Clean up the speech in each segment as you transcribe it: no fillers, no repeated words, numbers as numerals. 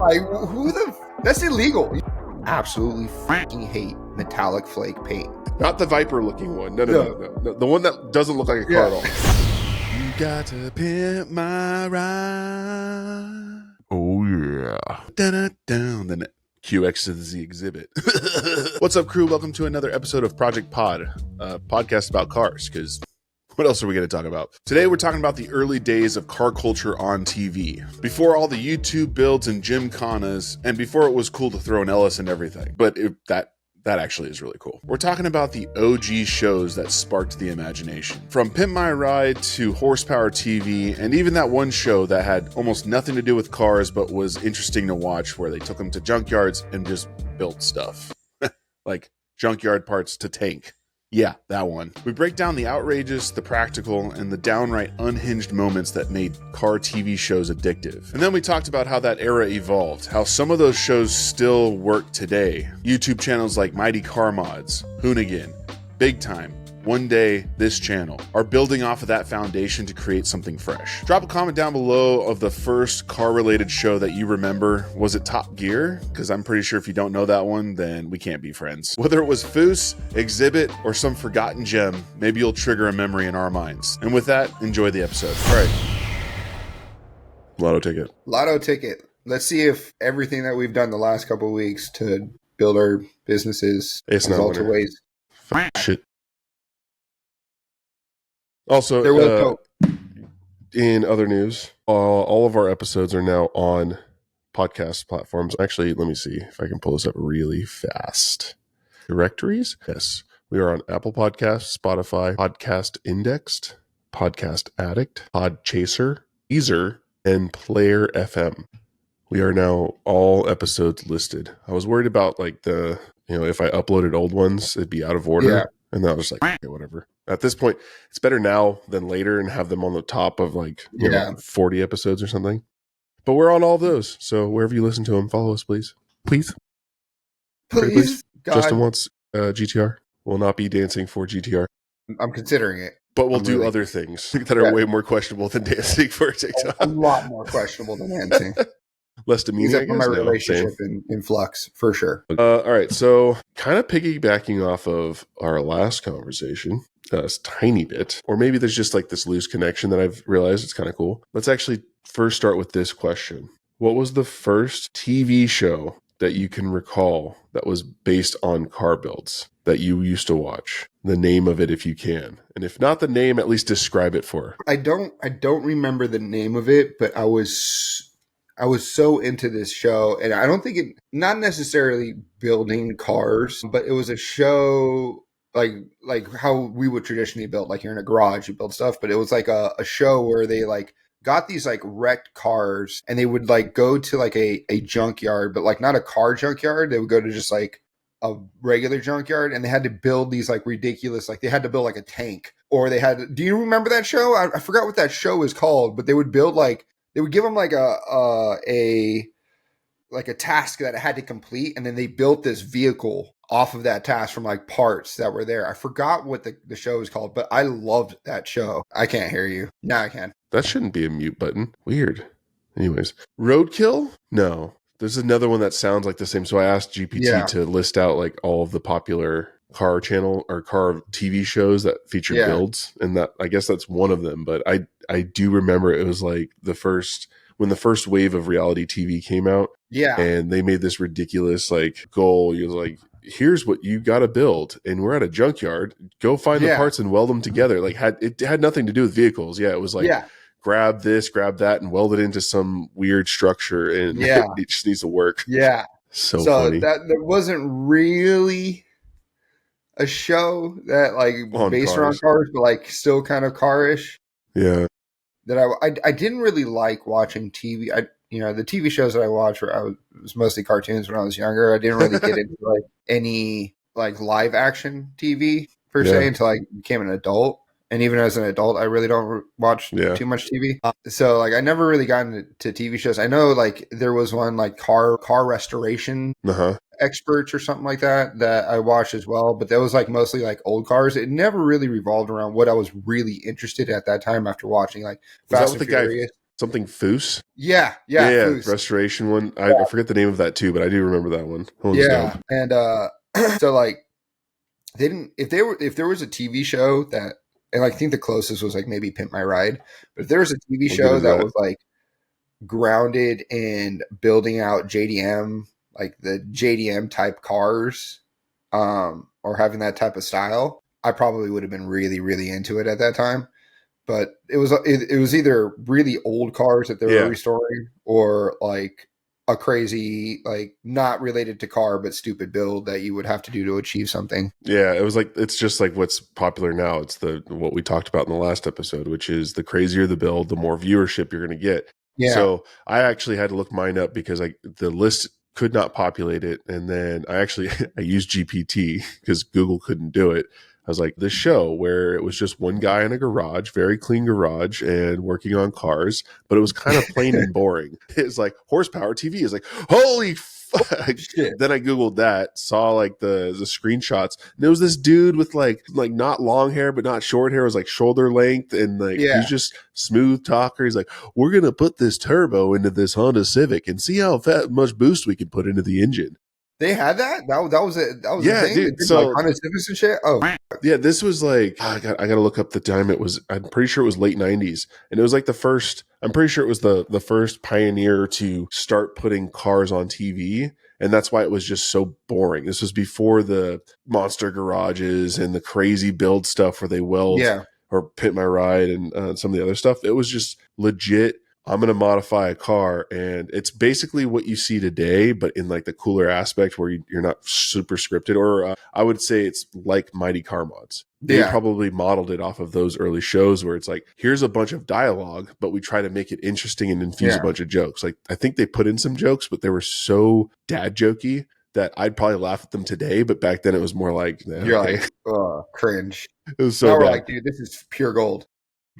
Like, that's illegal. Absolutely fucking hate metallic flake paint. Not the Viper looking one. No. The one that doesn't look like a car at all. You got to pimp my ride. Oh, yeah. Down the QX to the Z exhibit. What's up, crew? Welcome to another episode of Prjct.POD, a podcast about cars, because what else are we going to talk about? Today, we're talking about the early days of car culture on TV. Before all the YouTube builds and Gymkhanas, and before it was cool to throw an Ellis and everything. But that actually is really cool. We're talking about the OG shows that sparked the imagination. From Pimp My Ride to Horsepower TV, and even that one show that had almost nothing to do with cars, but was interesting to watch, where they took them to junkyards and just built stuff. Like junkyard parts to tank. Yeah, that one. We break down the outrageous, the practical, and the downright unhinged moments that made car TV shows addictive. And then we talked about how that era evolved, how some of those shows still work today. YouTube channels like Mighty Car Mods, Hoonigan, BigTime, One Day, this channel, are building off of that foundation to create something fresh. Drop a comment down below of the first car-related show that you remember. Was it Top Gear? Because I'm pretty sure if you don't know that one, then we can't be friends. Whether it was Foose, Exhibit, or some forgotten gem, maybe you'll trigger a memory in our minds. And with that, enjoy the episode. All right. Lotto ticket. Lotto ticket. Let's see if everything that we've done the last couple of weeks to build our businesses result to ways. Shit. Also, there was hope. In other news, all of our episodes are now on podcast platforms. Actually, let me see if I can pull this up really fast. Directories? Yes. We are on Apple Podcasts, Spotify, Podcast Indexed, Podcast Addict, Podchaser, Deezer, and Player FM. We are now all episodes listed. I was worried about like if I uploaded old ones, it'd be out of order. Yeah. And then I was like, okay, whatever. At this point, it's better now than later and have them on the top of like 40 episodes or something. But we're on all those. So wherever you listen to them, follow us, please. Please. Please. Justin wants GTR. Will not be dancing for GTR. I'm considering it. But we'll do other things that are way more questionable than dancing for TikTok. A lot more questionable than dancing. Less demeaning. My relationship in flux, for sure. All right. So kind of piggybacking off of our last conversation, a tiny bit, or maybe there's just like this loose connection that I've realized it's kind of cool. Let's actually first start with this question. What was the first TV show that you can recall that was based on car builds that you used to watch? The name of it, if you can. And if not the name, at least describe it for. I don't remember the name of it, but I was so into this show, and I don't think it, not necessarily building cars, but it was a show like how we would traditionally build, like you're in a garage, you build stuff, but it was like a show where they like got these like wrecked cars and they would like go to like a junkyard, but like not a car junkyard. They would go to just like a regular junkyard, and they had to build these like ridiculous, like they had to build like a tank, or they had, do you remember that show? I forgot what that show is called, but they would build like, they would give them like a task that it had to complete, and then they built this vehicle off of that task from like parts that were there. I forgot what the show is called, but I loved that show. I can't hear you. Now I can. That shouldn't be a mute button. Weird. Anyways, Roadkill? No. There's another one that sounds like the same. So I asked GPT to list out like all of the popular car channel or car TV shows that feature builds, and that I guess that's one of them. But I do remember it was like when the first wave of reality TV came out. Yeah. And they made this ridiculous like goal. You was like, here's what you got to build, and we're at a junkyard. Go find the parts and weld them together. Like it had nothing to do with vehicles. Yeah, it was like grab this, grab that, and weld it into some weird structure, and it just needs to work. Yeah. So funny. That there wasn't really a show that like based around cars, but like still kind of car-ish. Yeah. That I didn't really like watching TV. The TV shows that I watched it was mostly cartoons when I was younger. I didn't really get into like any like live action TV per se until I became an adult. And even as an adult, I really don't watch too much TV. So like I never really got into TV shows. I know like there was one like car restoration experts or something like that I watched as well. But that was like mostly like old cars. It never really revolved around what I was really interested in at that time after watching like Fast and Furious. something Foos. Yeah, Foos. Restoration one. I forget the name of that too, but I do remember that one. That one's dope. And so like they didn't if there was a TV show that, and I think the closest was like maybe Pimp My Ride, but if there was a TV show that was like grounded in building out JDM, like the JDM type cars, or having that type of style, I probably would have been really, really into it at that time. But it was either really old cars that they were restoring, or like a crazy, like not related to car but stupid build that you would have to do to achieve something. Yeah, it was like, it's just like what's popular now. It's what we talked about in the last episode, which is the crazier the build, the more viewership you're going to get. Yeah. So I actually had to look mine up because the list could not populate it, and then I used GPT because Google couldn't do it. I was like, this show where it was just one guy in a garage, very clean garage, and working on cars, but it was kind of plain and boring. It's like horsepower TV is like, holy fuck. Shit. Then I Googled that, saw like the screenshots, and there was this dude with like not long hair, but not short hair. It was like shoulder length, and like he's just smooth talker. He's like, we're going to put this turbo into this Honda Civic and see how much boost we can put into the engine. They had that? That was it. That was the thing? Dude. So like Honda Civics and shit? Oh. Yeah, this was like, I got to look up the time. I'm pretty sure it was late 90s. And it was like I'm pretty sure it was the first pioneer to start putting cars on TV. And that's why it was just so boring. This was before the monster garages and the crazy build stuff where they weld or Pimp My Ride and some of the other stuff. It was just legit. I'm going to modify a car, and it's basically what you see today, but in like the cooler aspect where you're not super scripted, or I would say it's like Mighty Car Mods. They probably modeled it off of those early shows where it's like, here's a bunch of dialogue, but we try to make it interesting and infuse a bunch of jokes. Like, I think they put in some jokes, but they were so dad jokey that I'd probably laugh at them today. But back then it was more like, you're like, cringe. It was so now bad. We're like, dude, this is pure gold.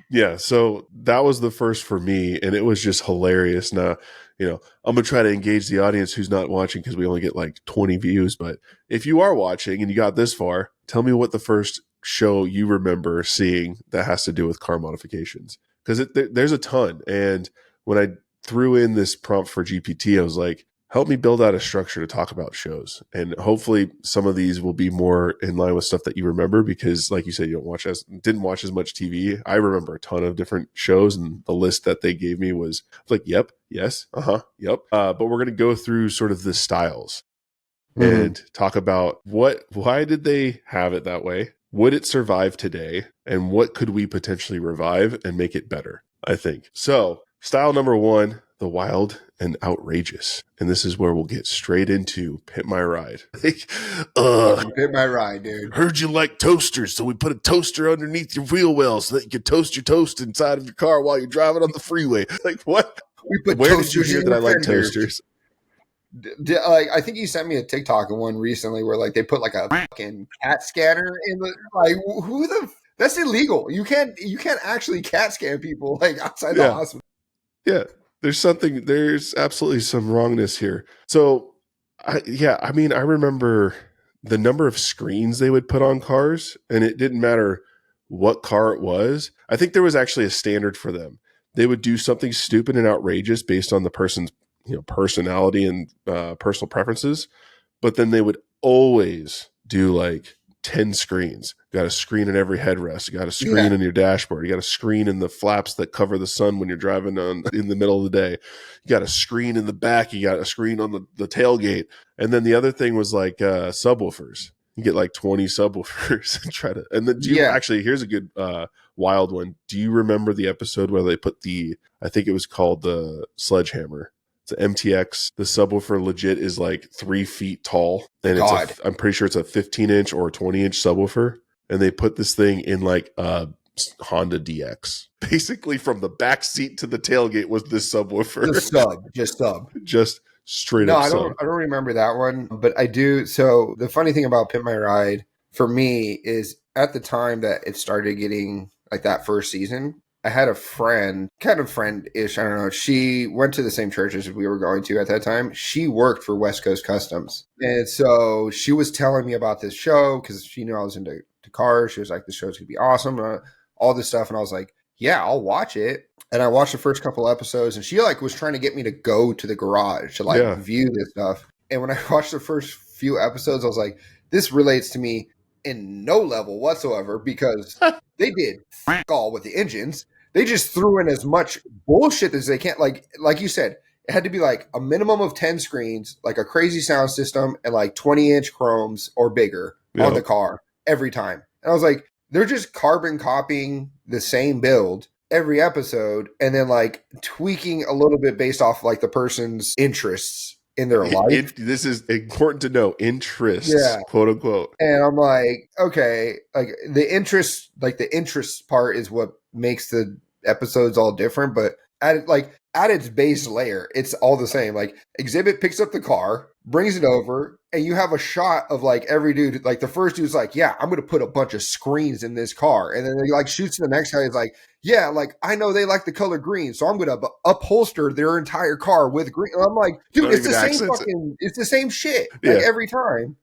Yeah, so that was the first for me, and it was just hilarious. Now, I'm going to try to engage the audience who's not watching because we only get like 20 views. But if you are watching and you got this far, tell me what the first show you remember seeing that has to do with car modifications. Because there's a ton. And when I threw in this prompt for GPT, I was like, help me build out a structure to talk about shows. And hopefully some of these will be more in line with stuff that you remember, because like you said, you didn't watch as much TV. I remember a ton of different shows, and the list that they gave me was like, yep, yes, yep. But we're going to go through sort of the styles and talk about why did they have it that way? Would it survive today? And what could we potentially revive and make it better? I think. So style number one, the wild and outrageous. And this is where we'll get straight into Pimp My Ride. Pimp My Ride, dude. Heard you like toasters, so we put a toaster underneath your wheel well so that you can toast your toast inside of your car while you're driving on the freeway. Like, what? Where did you hear that I like toasters? Like, I think you sent me a TikTok one recently where like they put like a fucking cat scanner in the, like, that's illegal. You can't actually cat scan people like outside the hospital. Yeah. There's absolutely some wrongness here. So, I remember the number of screens they would put on cars, and it didn't matter what car it was. I think there was actually a standard for them. They would do something stupid and outrageous based on the person's personality and personal preferences, but then they would always do like 10 screens. You got a screen in every headrest. You got a screen in your dashboard. You got a screen in the flaps that cover the sun when you're driving in the middle of the day. You got a screen in the back. You got a screen on the tailgate. And then the other thing was like subwoofers. You get like 20 subwoofers and try to. And then actually, here's a good wild one. Do you remember the episode where they put I think it was called the Sledgehammer? The MTX, the subwoofer legit is like 3 feet tall, and I'm pretty sure it's a 15-inch or a 20-inch subwoofer, and they put this thing in like a Honda DX. Basically, from the back seat to the tailgate was this subwoofer. Just straight up. No, I don't remember that one, but I do. So the funny thing about Pimp My Ride for me is at the time that it started getting like that first season, I had a friend, kind of friend-ish, I don't know. She went to the same church as we were going to at that time. She worked for West Coast Customs. And so she was telling me about this show because she knew I was into cars. She was like, this show's going to be awesome, all this stuff. And I was like, yeah, I'll watch it. And I watched the first couple episodes, and she like was trying to get me to go to the garage to like view this stuff. And when I watched the first few episodes, I was like, this relates to me in no level whatsoever, because they did all with the engines. They just threw in as much bullshit as they can. Like you said, it had to be like a minimum of 10 screens, like a crazy sound system, and like 20-inch chromes or bigger on the car every time. And I was like, they're just carbon copying the same build every episode, and then like tweaking a little bit based off like the person's interests in their life. This is important to know. Interests, quote unquote. And I'm like, okay, like the interest part is what makes the episodes all different, but at its base layer, it's all the same. Like Exhibit picks up the car, brings it over, and you have a shot of like every dude. Like the first dude's like, yeah, I'm going to put a bunch of screens in this car. And then he like shoots to the next guy. He's like, yeah, like I know they like the color green, so I'm going to upholster their entire car with green. And I'm like, dude, it's the same it's the same shit like every time.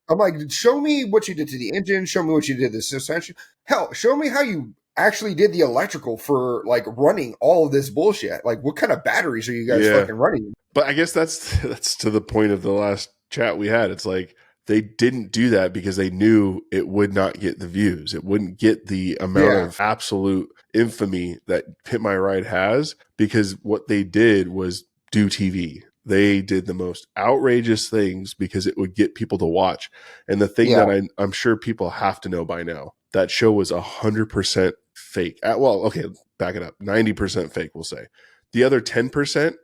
I'm like, show me what you did to the engine. Show me what you did to the suspension. Hell, show me how you actually did the electrical for like running all of this bullshit. Like, what kind of batteries are you guys fucking running? But I guess that's to the point of the last chat we had. It's like they didn't do that because they knew it would not get the views. It wouldn't get the amount of absolute infamy that Pimp My Ride has, because what they did was do TV. They did the most outrageous things because it would get people to watch. And the thing that I'm sure people have to know by now, that show was 100% fake. Well, okay, back it up. 90% fake, we'll say. The other 10%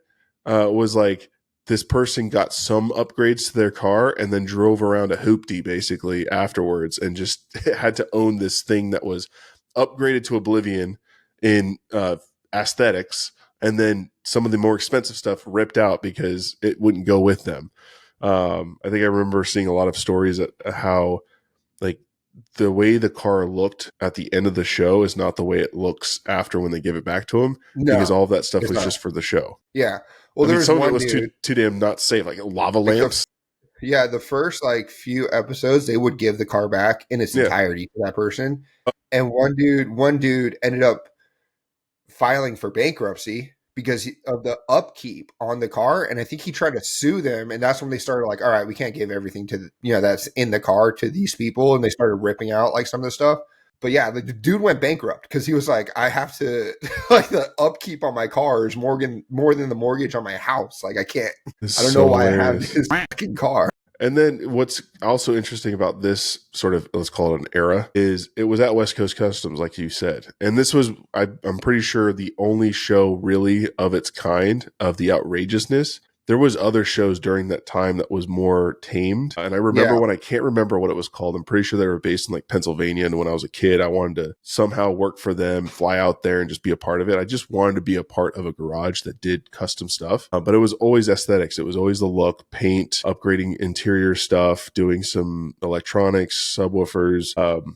was like this person got some upgrades to their car and then drove around a hoopty basically afterwards and just had to own this thing that was upgraded to oblivion in aesthetics, and then some of the more expensive stuff ripped out because it wouldn't go with them. I think I remember seeing a lot of stories at how like the way the car looked at the end of the show is not the way it looks after when they give it back to them, because all of that stuff was just for the show. Yeah. Well, I mean, some of it was too damn not safe, like lava lamps. The first like few episodes, they would give the car back in its entirety to that person. And one dude ended up filing for bankruptcy because of the upkeep on the car. And I think he tried to sue them. And that's when they started like, all right, we can't give everything to that's in the car to these people. And they started ripping out like some of the stuff. But yeah, the dude went bankrupt because he was like, I have to like the upkeep on my car is more than the mortgage on my house. Like I can't, I don't know why I have this fucking car. And then what's also interesting about this sort of, let's call it an era, is it was at West Coast Customs, like you said. And this was, I'm pretty sure, the only show really of its kind of the outrageousness. There was other shows during that time that was more tamed. And I remember when I can't remember what it was called. I'm pretty sure they were based in like Pennsylvania. And when I was a kid, I wanted to somehow work for them, fly out there and just be a part of it. I just wanted to be a part of a garage that did custom stuff. But it was always aesthetics. It was always the look, paint, upgrading interior stuff, doing some electronics, subwoofers,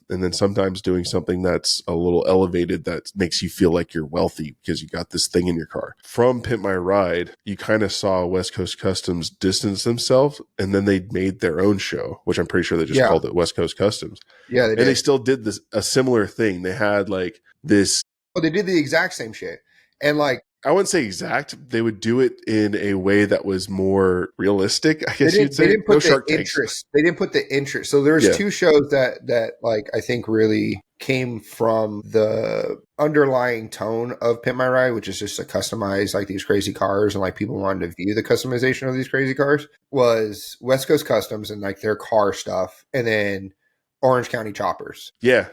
and then sometimes doing something that's a little elevated that makes you feel like you're wealthy because you got this thing in your car. From Pimp My Ride, you kind of saw West Coast Customs distance themselves, and then they made their own show, which I'm pretty sure they just called it West Coast Customs. Yeah, they still did a similar thing. They had like this. Oh, they did the exact same shit, and like I wouldn't say exact. They would do it in a way that was more realistic, I guess you'd say. They didn't put the interest. They didn't put the interest. So there's two shows that like I think really came from the underlying tone of Pimp My Ride, which is just to customize like these crazy cars, and like people wanted to view the customization of these crazy cars, was West Coast Customs and like their car stuff, and then Orange County Choppers. Yeah.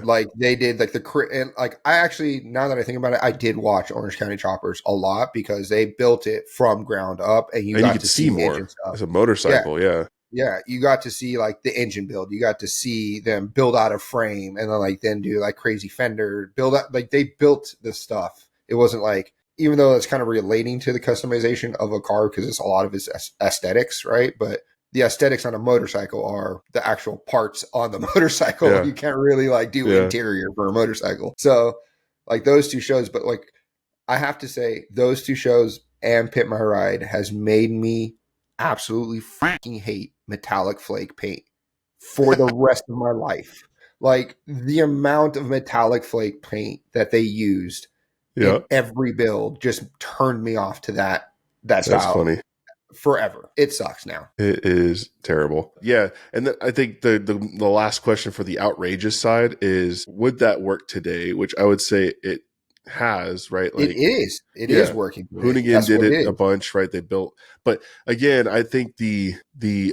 Like they did like and like I actually, now that I think about it, I did watch Orange County Choppers a lot because they built it from ground up, and you got to see more as a motorcycle. Yeah, you got to see like the engine build. You got to see them build out a frame and then do like crazy fender build out. Like they built this stuff. It wasn't like, even though it's kind of relating to the customization of a car because it's a lot of its aesthetics, right? But the aesthetics on a motorcycle are the actual parts on the motorcycle. Yeah. You can't really like do interior for a motorcycle. So like those two shows, but like I have to say those two shows and Pimp My Ride has made me absolutely fucking hate metallic flake paint for the rest of my life. Like the amount of metallic flake paint that they used in every build just turned me off to that That's style. funny. Forever. It sucks now. It is terrible. Yeah. And I think the last question for the outrageous side is, would that work today? Which I would say it has, right? Like it is working today. Hoonigan did it a bunch, right? They built, but again, I think the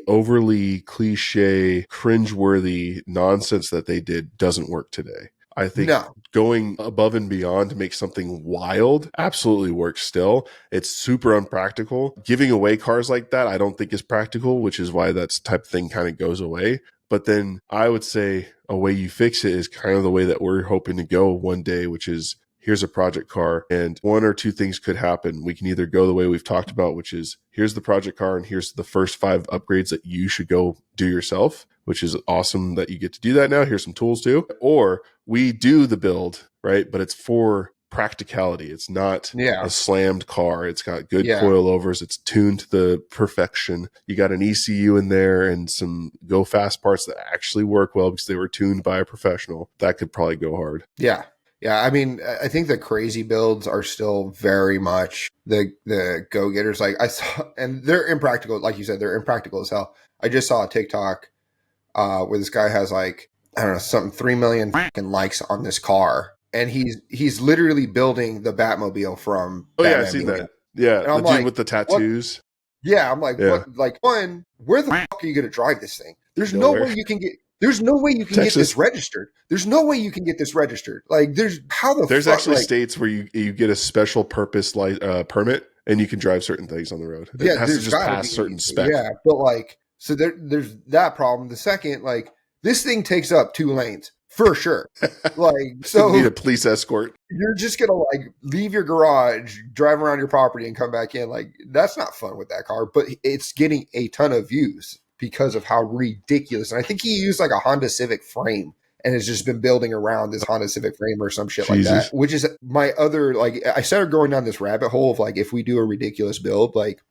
overly cliche, cringeworthy nonsense that they did doesn't work today. I think going above and beyond to make something wild absolutely works still. It's super unpractical. Giving away cars like that, I don't think is practical, which is why that type of thing kind of goes away. But then I would say a way you fix it is kind of the way that we're hoping to go one day, which is, here's a project car, and one or two things could happen. We can either go the way we've talked about, which is, here's the project car and here's the first 5 upgrades that you should go do yourself, which is awesome that you get to do that now. Here's some tools too. Or we do the build, right? But it's for practicality. It's not a slammed car. It's got good coilovers. It's tuned to the perfection. You got an ECU in there and some go fast parts that actually work well because they were tuned by a professional. That could probably go hard. Yeah. Yeah, I mean, I think the crazy builds are still very much the go-getters. Like I saw, and they're impractical. Like you said, they're impractical as hell. I just saw a TikTok where this guy has like, I don't know, something 3 million fucking likes on this car, and he's literally building the Batmobile from. Batman I see that. Yeah, the dude like, with the tattoos. What? Yeah, I'm like, what? Like, one, where the fuck are you going to drive this thing? There's no way you can get. There's no way you can get this registered. There's no way you can get this registered. Like, there's actually states where you get a special purpose permit and you can drive certain things on the road. It has to just pass certain specs. Yeah, but like, so there's that problem. The second, like, this thing takes up 2 lanes for sure. Like, so you need a police escort. You're just gonna like leave your garage, drive around your property, and come back in. Like, that's not fun with that car. But it's getting a ton of views because of how ridiculous. And I think he used like a Honda Civic frame and has just been building around this Honda Civic frame or some shit like that, which is my other, like, I started going down this rabbit hole of like, if we do a ridiculous build, like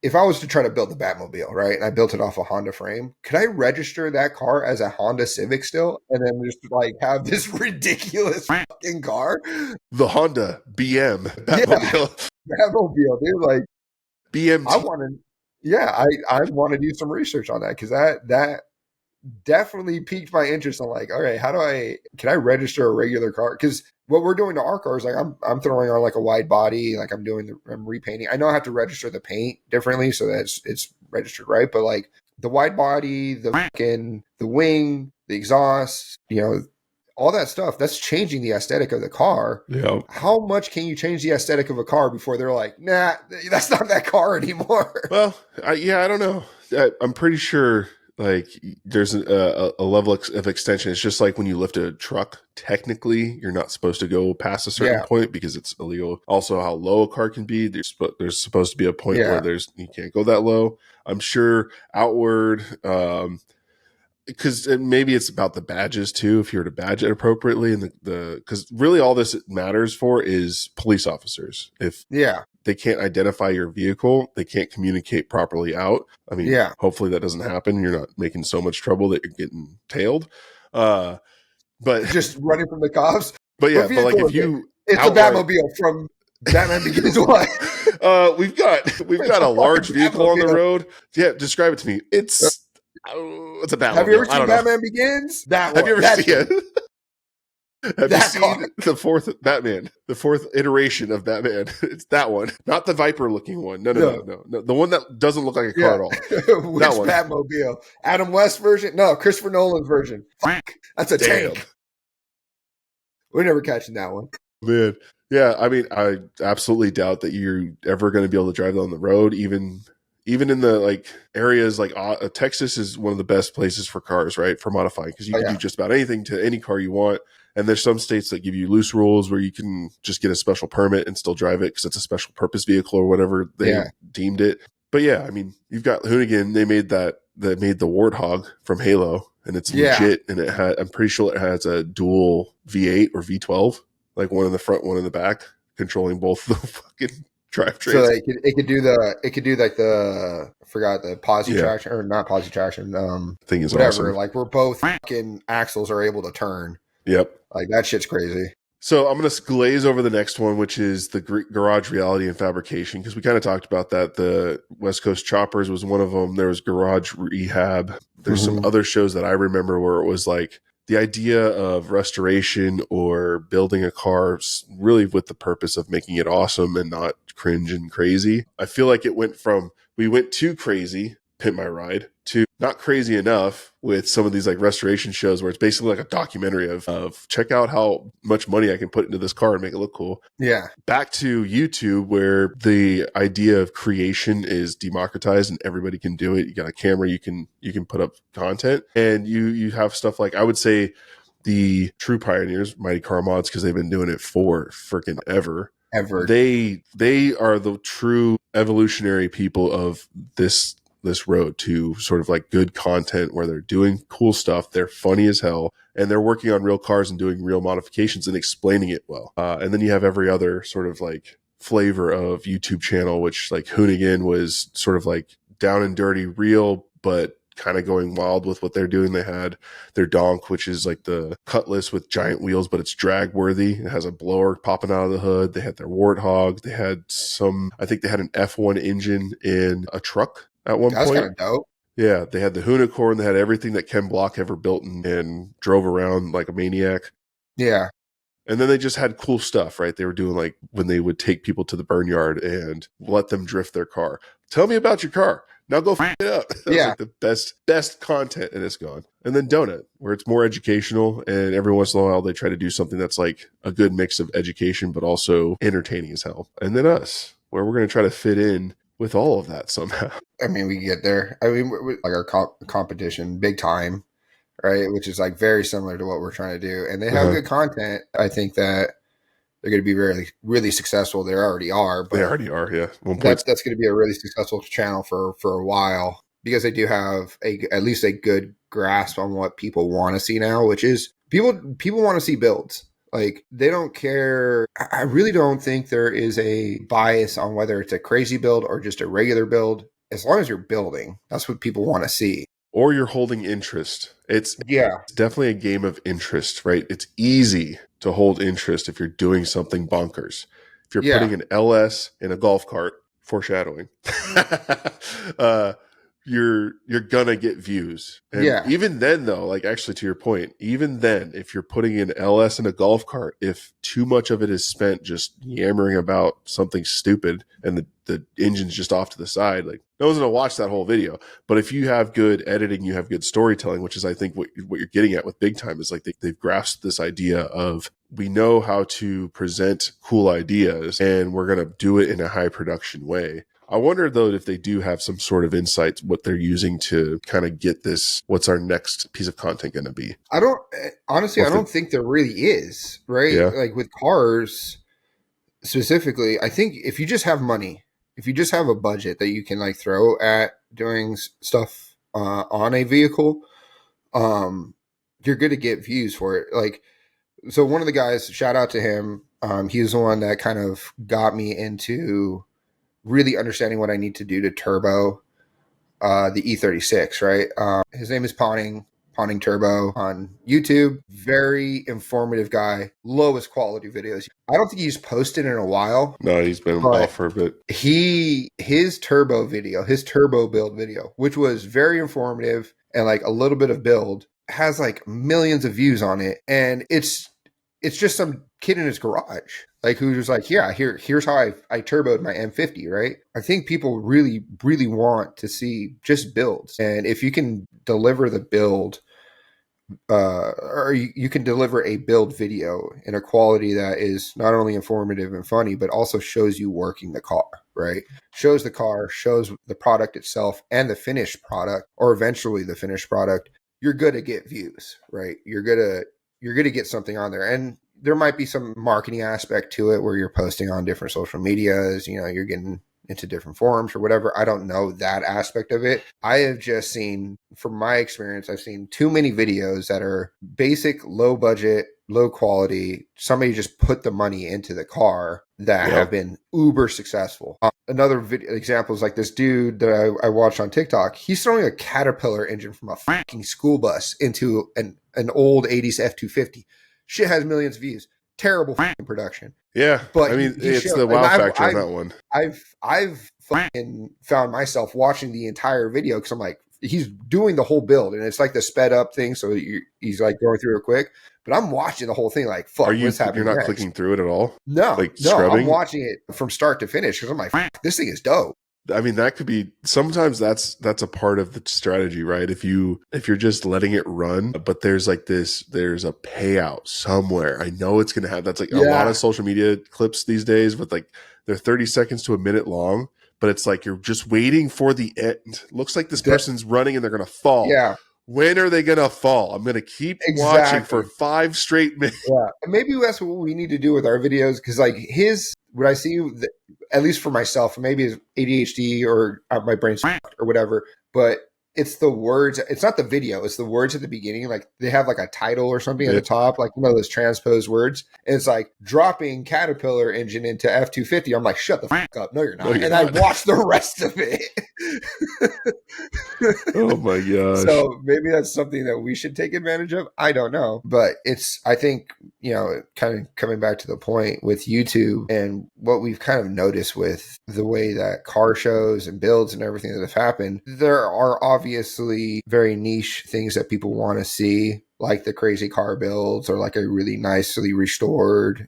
if I was to try to build the Batmobile, right, and I built it off a Honda frame, could I register that car as a Honda Civic still and then just like have this ridiculous fucking car? The Honda BM Batmobile. Yeah, Batmobile, dude, like BMT. I want to do some research on that because that definitely piqued my interest in like, all right, can I register a regular car? Because what we're doing to our cars, like I'm throwing on like a wide body, like I'm repainting. I know I have to register the paint differently so that it's registered right, but like the wide body, the wing, the exhaust, all that stuff, that's changing the aesthetic of the car. Yeah. How much can you change the aesthetic of a car before they're like, nah, that's not that car anymore? Well, I don't know. I'm pretty sure like there's a level of extension. It's just like when you lift a truck, technically you're not supposed to go past a certain point because it's illegal. Also, how low a car can be. There's supposed to be a point where you can't go that low. I'm sure outward, because maybe it's about the badges too. If you were to badge it appropriately, and because really all this matters for is police officers. If they can't identify your vehicle, they can't communicate properly out. I mean, hopefully that doesn't happen. You're not making so much trouble that you're getting tailed. But just running from the cops. But yeah, but like if you, it's a Batmobile from Batman Begins. What? We've got a large vehicle on the road. Yeah, describe it to me. It's a Batmobile. Have you ever seen Batman Begins? That one. Have you ever seen it? Have you seen the fourth Batman, the fourth iteration of Batman? It's that one, not the Viper looking one. No. The one that doesn't look like a car at all. Which that one. Batmobile? Adam West version? No, Christopher Nolan's version. Fuck, that's a tank. We're never catching that one. Man, yeah. I mean, I absolutely doubt that you're ever going to be able to drive down the road, even in the like areas like Texas is one of the best places for cars, right? For modifying, because you can do just about anything to any car you want. And there's some states that give you loose rules where you can just get a special permit and still drive it because it's a special purpose vehicle or whatever they deemed it. But yeah, I mean, you've got Hoonigan. They made the Warthog from Halo, and it's legit. And I'm pretty sure it has a dual V8 or V12, like one in the front, one in the back, controlling both the fucking So drivetrains. like it could do like I forgot the posi traction or not posi traction. Thing is whatever. awesome. Like where both fucking axles are able to turn. Yep. Like that shit's crazy. So I'm going to glaze over the next one, which is the garage reality and fabrication, because we kind of talked about that. The West Coast Choppers was one of them. There was Garage Rehab. There's some other shows that I remember where it was like the idea of restoration or building a car really with the purpose of making it awesome and not cringe and crazy. I feel like we went too crazy, Pimp My Ride, to not crazy enough with some of these like restoration shows where it's basically like a documentary of check out how much money I can put into this car and make it look cool. Yeah. Back to YouTube where the idea of creation is democratized and everybody can do it. You got a camera, you can put up content, and you have stuff like, I would say the true pioneers, Mighty Car Mods, because they've been doing it for freaking ever. They are the true evolutionary people of this road to sort of like good content where they're doing cool stuff. They're funny as hell and they're working on real cars and doing real modifications and explaining it well. And then you have every other sort of like flavor of YouTube channel, which like Hoonigan was sort of like down and dirty, real, but kind of going wild with what they're doing. They had their donk, which is like the Cutlass with giant wheels, but it's drag worthy. It has a blower popping out of the hood. They had their Warthog. They had I think they had an F1 engine in a truck at one point. That's kind of dope. Yeah, they had the Hoonicorn. They had everything that Ken Block ever built and drove around like a maniac. Yeah. And then they just had cool stuff, right? They were doing like when they would take people to the burnyard and let them drift their car. Tell me about your car. Now go f it up. That was like the best content, and it's gone. And then Donut, where it's more educational, and every once in a while they try to do something that's like a good mix of education but also entertaining as hell. And then us, where we're going to try to fit in with all of that somehow. I mean, we get there. I mean, like our competition, BigTime, right? Which is like very similar to what we're trying to do. And they have good content. I think that they're going to be really, really successful. They already are. But they already are, yeah. That's going to be a really successful channel for a while because they do have at least a good grasp on what people want to see now, which is people want to see builds. Like they don't care. I really don't think there is a bias on whether it's a crazy build or just a regular build. As long as you're building, that's what people want to see. Or you're holding interest. It's definitely a game of interest, right? It's easy to hold interest if you're doing something bonkers. If you're putting an LS in a golf cart, foreshadowing, you're gonna get views. And even then though, like actually to your point, even then, if you're putting an LS in a golf cart, if too much of it is spent just yammering about something stupid and the engine's just off to the side, like no one's gonna watch that whole video. But if you have good editing, you have good storytelling, which is I think what you're getting at with BigTime is like they've grasped this idea of we know how to present cool ideas and we're gonna do it in a high production way. I wonder though if they do have some sort of insight what they're using to kind of get this. What's our next piece of content going to be? I don't think there really is, right? Yeah. Like with cars specifically, I think if you just have money, if you just have a budget that you can like throw at doing stuff on a vehicle, you're going to get views for it. Like, so one of the guys, shout out to him. He was the one that kind of got me into really understanding what I need to do to turbo the E36, right? His name is Pawning Turbo on YouTube. Very informative guy. Lowest quality videos. I don't think he's posted in a while. No, he's been off for a bit. His turbo video, his turbo build video, which was very informative and like a little bit of build, has like millions of views on it. And it's just some kid in his garage, like who's just like, yeah, here's how I turboed my M50, right? I think people really, really want to see just builds. And if you can deliver the build, or you can deliver a build video in a quality that is not only informative and funny, but also shows you working the car, right? Shows the car, shows the product itself and the finished product, or eventually the finished product, you're going to get views, right? You're going to get something on there. And there might be some marketing aspect to it where you're posting on different social medias, you know, you're getting into different forums or whatever. I don't know that aspect of it. I have just seen, from my experience, I've seen too many videos that are basic, low budget, low quality. Somebody just put the money into the car that have been uber successful. Another example is like this dude that I watched on TikTok. He's throwing a Caterpillar engine from a fucking school bus into an old 80s F-250. Shit has millions of views. Terrible fucking production. Yeah, but I mean, it's the wow factor on that one. I've fucking found myself watching the entire video because I'm like, he's doing the whole build, and it's like the sped up thing, so he's like going through it quick. But I'm watching the whole thing like, fuck, what's happening? You're not next? clicking through it at all? No, like no, scrubbing? I'm watching it from start to finish because I'm like, fuck, this thing is dope. I mean, that could be, sometimes that's a part of the strategy, right? If you're just letting it run, but there's a payout somewhere. I know it's going to have, that's like a lot of social media clips these days, but like they're 30 seconds to a minute long, but it's like, you're just waiting for the end. Looks like this person's running and they're going to fall. Yeah. When are they going to fall? I'm going to keep watching for 5 straight minutes. Yeah. And maybe that's what we need to do with our videos. Cause like what I see, at least for myself, maybe it's ADHD or my brain's or whatever, but it's the words. It's not the video. It's the words at the beginning. Like they have like a title or something at the top, like those transposed words. And it's like dropping Caterpillar engine into F-250. I'm like, shut the fuck up. No, you're not. I watch the rest of it. Oh my gosh. So maybe that's something that we should take advantage of. I don't know. But I think, kind of coming back to the point with YouTube and what we've kind of noticed with the way that car shows and builds and everything that have happened, there are obviously very niche things that people want to see, like the crazy car builds or like a really nicely restored,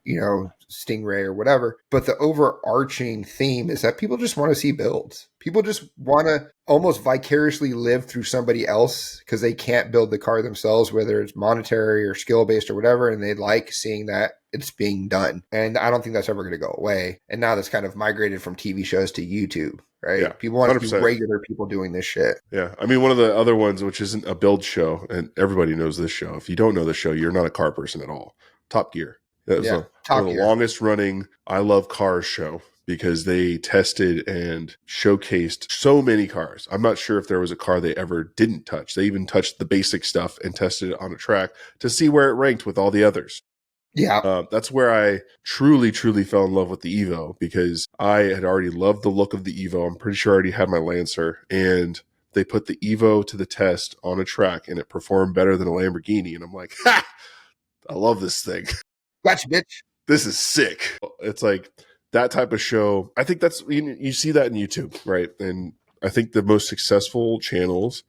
Stingray or whatever. But the overarching theme is that people just want to see builds. People just want to almost vicariously live through somebody else because they can't build the car themselves, whether it's monetary or skill-based or whatever, and they like seeing that it's being done. And I don't think that's ever going to go away. And now that's kind of migrated from TV shows to YouTube, right? Yeah, people want 100%. To be regular people doing this shit. Yeah. I mean, one of the other ones, which isn't a build show, and everybody knows this show. If you don't know the show, you're not a car person at all. Top Gear. That was one of the longest running I Love Cars show because they tested and showcased so many cars. I'm not sure if there was a car they ever didn't touch. They even touched the basic stuff and tested it on a track to see where it ranked with all the others. Yeah. That's where I truly, truly fell in love with the Evo because I had already loved the look of the Evo. I'm pretty sure I already had my Lancer, and they put the Evo to the test on a track and it performed better than a Lamborghini. And I'm like, ha! I love this thing. Gotcha, bitch. This is sick. It's like that type of show. I think that's, you see that in YouTube, right? And I think the most successful channels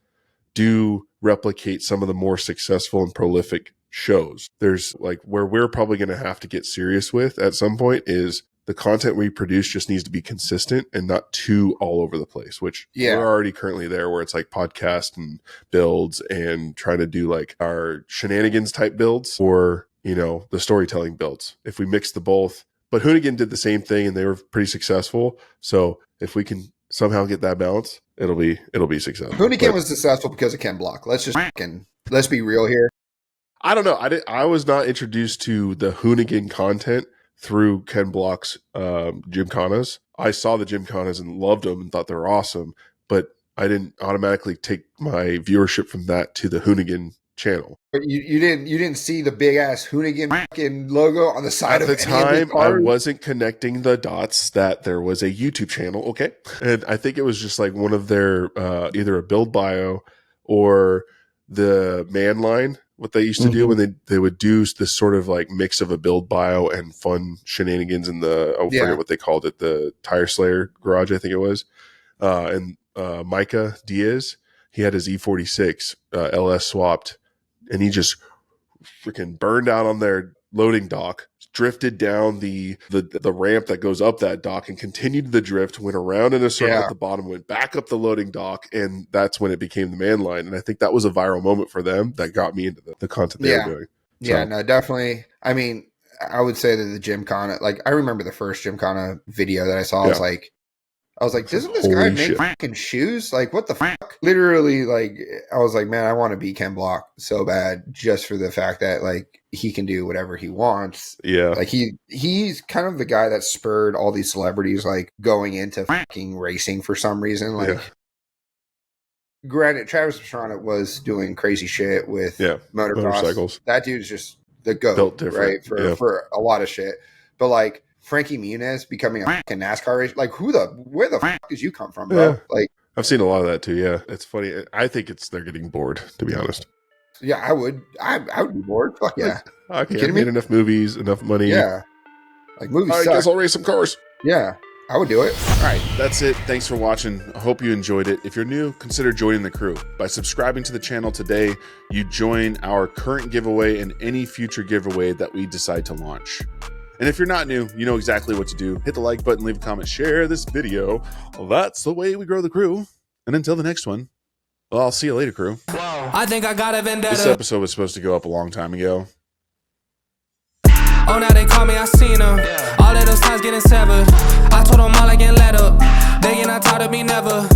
do replicate some of the more successful and prolific shows. There's like where we're probably going to have to get serious with at some point is the content we produce just needs to be consistent and not too all over the place, which we're already currently there where it's like podcast and builds and trying to do like our shenanigans type builds or, the storytelling builds. If we mix the both, but Hoonigan did the same thing and they were pretty successful. So if we can somehow get that balance, it'll be successful. Hoonigan was successful because of Ken Block. Let's be real here. I don't know. I was not introduced to the Hoonigan content through Ken Block's Gymkhanas. I saw the Gymkhanas and loved them and thought they were awesome, but I didn't automatically take my viewership from that to the Hoonigan channel. But you didn't see the big ass Hoonigan fucking logo on the side of the time. I wasn't connecting the dots that there was a YouTube channel. Okay, and I think it was just like one of their either a build bio or the man line. What they used to do when they would do this sort of like mix of a build bio and fun shenanigans in the I forget what they called it, the Tire Slayer garage, I think it was. And Micah Diaz, he had his E46 LS swapped, and he just freaking burned out on their loading dock, drifted down the ramp that goes up that dock and continued the drift, went around in a circle at the bottom, went back up the loading dock, and that's when it became the man line. And I think that was a viral moment for them that got me into the content they were doing. So. Yeah, no, definitely. I mean, I would say that the Gymkhana, like I remember the first Gymkhana video that I saw, I was like, doesn't this guy make fucking shoes? Like, what the fuck? Literally, like, I was like, man, I want to be Ken Block so bad just for the fact that, like, he can do whatever he wants. Yeah. Like, he's kind of the guy that spurred all these celebrities, like, going into fucking racing for some reason. Like, granted, Travis Pastrana was doing crazy shit with motorcycles. That dude's just the GOAT, Built different, right? For a lot of shit. But like Frankie Muniz becoming a fucking NASCAR race, like where the fuck did you come from, bro? Yeah. Like I've seen a lot of that too. Yeah, it's funny. I think they're getting bored, to be honest. Yeah, I would be bored. Fuck yeah. Like, okay, I made enough movies, enough money. Yeah. Like movies I guess I'll race some cars. Yeah, I would do it. All right, that's it. Thanks for watching. I hope you enjoyed it. If you're new, consider joining the crew. By subscribing to the channel today, you join our current giveaway and any future giveaway that we decide to launch. And if you're not new, you know exactly what to do. Hit the like button, leave a comment, share this video. Well, that's the way we grow the crew. And until the next one, well, I'll see you later, crew. I think I got a vendetta. This episode was supposed to go up a long time ago. Oh, now they call me, I seen them. All of those times getting severed. I told them all I can let up. They get not tired of me never.